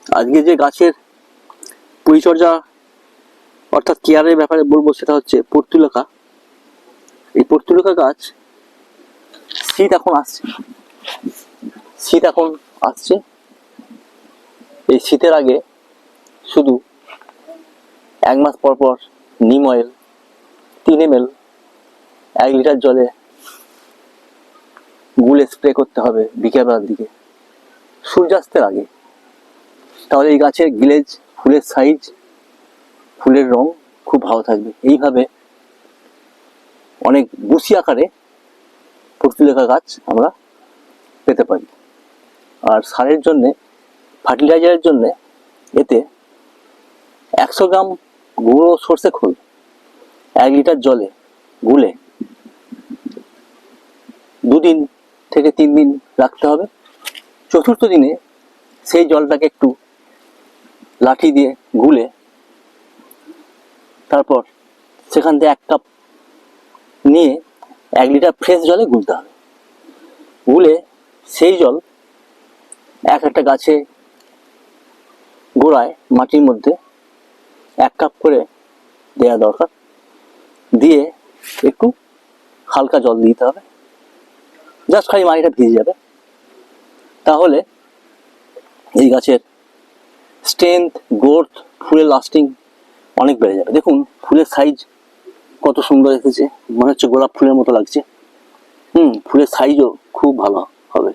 আজকে যে গাছের পরিচর্যা অর্থাৎ কেয়ারের ব্যাপারে বলবো সেটা হচ্ছে পর্তুলাকা। এই পর্তুলাকা গাছ শীত এখন আসছে। এই শীতের আগে শুধু 1 মাস পর পর নিম অয়েল 3 ml 1 লিটার জলে গুলে স্প্রে করতে হবে বিকেলবেলার দিকে, সূর্যাস্তের আগে। তাহলে এই গাছের গ্লেজ, ফুলের সাইজ, ফুলের রং খুব ভালো থাকবে। এইভাবে অনেক বুশি আকারে পর্তুলাকা গাছ আমরা পেতে পারি। আর সারের জন্যে, ফার্টিলাইজারের জন্যে এতে 100 গ্রাম গুঁড়ো সর্ষে খোল 1 লিটার জলে গুলে 2 দিন থেকে 3 দিন রাখতে হবে। চতুর্থ দিনে সেই জলটাকে একটু লাঠি দিয়ে গুলে তারপর সেখান থেকে 1 কাপ নিয়ে 1 লিটার ফ্রেশ জলে গুলতে হবে। গুলে সেই জল একটা গাছে গোড়ায় মাটির মধ্যে 1 কাপ করে দেওয়া দরকার। দিয়ে একটু হালকা জল দিতে হবে, জাস্ট খালি মাটিটা ভিজে যাবে। তাহলে এই গাছের স্ট্রেংথ, গ্রোথ, ফুলের লাস্টিং অনেক বেড়ে যাবে। দেখুন ফুলের সাইজ কত সুন্দর এসেছে, মনে হচ্ছে গোলাপ ফুলের মতো লাগছে। ফুলের সাইজও খুব ভালো হবে।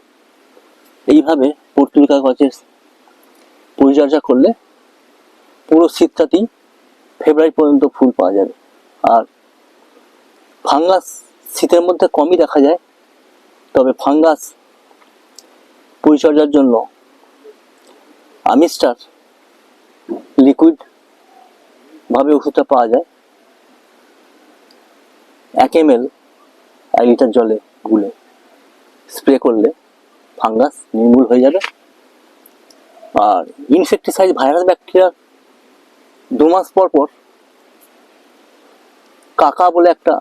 এইভাবে পর্তুলাকা গাছের পরিচর্যা করলে পুরো শীতটাতেই ফেব্রুয়ারি পর্যন্ত ফুল পাওয়া যাবে। আর ফাঙ্গাস শীতের মধ্যে কমই দেখা যায়, তবে ফাঙ্গাস পরিচর্যার জন্য আমিস্টার লিকুইড ভাবে ওষুধটা পাওয়া যায়। 1 ml 1 লিটার জলে গুলে স্প্রে করলে ফাঙ্গাস নির্মূল হয়ে যাবে। আর ইনসেকটিসাইড, ভাইরাস, ব্যাকটেরিয়া 2 মাস পর পর কাকা বলে একটা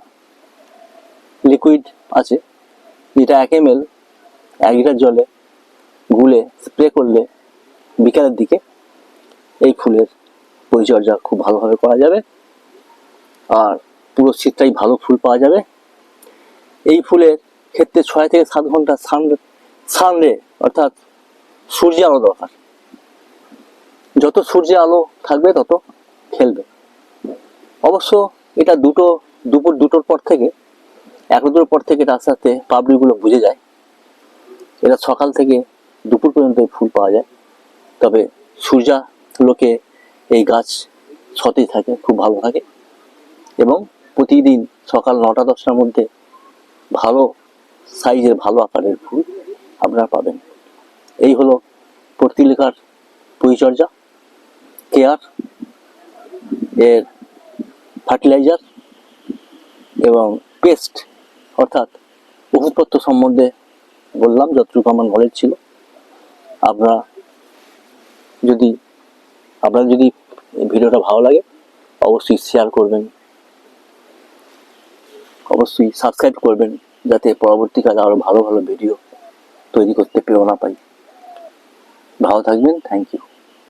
লিকুইড আছে, যেটা 1 ml 1 লিটার জলে গুলে স্প্রে করলে বিকালের দিকে এই ফুলের পরিচর্যা খুব ভালোভাবে করা যাবে। আর পুরো শীতটাই ভালো ফুল পাওয়া যাবে। এই ফুলের ক্ষেত্রে 6 থেকে 7 ঘন্টা সানরে অর্থাৎ সূর্যের আলো দরকার। যত সূর্যের আলো থাকবে তত খেলবে। অবশ্য এটা দুপুর 2টোর পর থেকে 1-2টোর পর থেকে এটা আস্তে আস্তে পাপড়িগুলো বুঝে যায়। এটা সকাল থেকে দুপুর পর্যন্ত ফুল পাওয়া যায়। তবে সূর্যালোকে এই গাছ সতেজ থাকে, খুব ভালো থাকে। এবং প্রতিদিন সকাল 9টা-10টার মধ্যে ভালো সাইজের, ভালো আকারের ফুল আপনারা পাবেন। এই হলো পর্তুলাকার পরিচর্যা, কেয়ার, এর ফার্টিলাইজার এবং পেস্ট অর্থাৎ ওষুধপত্র সম্বন্ধে বললাম যতটুকু আমার নলেজ ছিল। আপনারা যদি ভিডিওটা ভালো লাগে অবশ্যই শেয়ার করবেন, অবশ্যই সাবস্ক্রাইব করবেন, যাতে পরবর্তীকালে আরো ভালো ভালো ভিডিও তৈরি করতে প্রেরণা পাই। ভালো থাকবেন, থ্যাংক ইউ।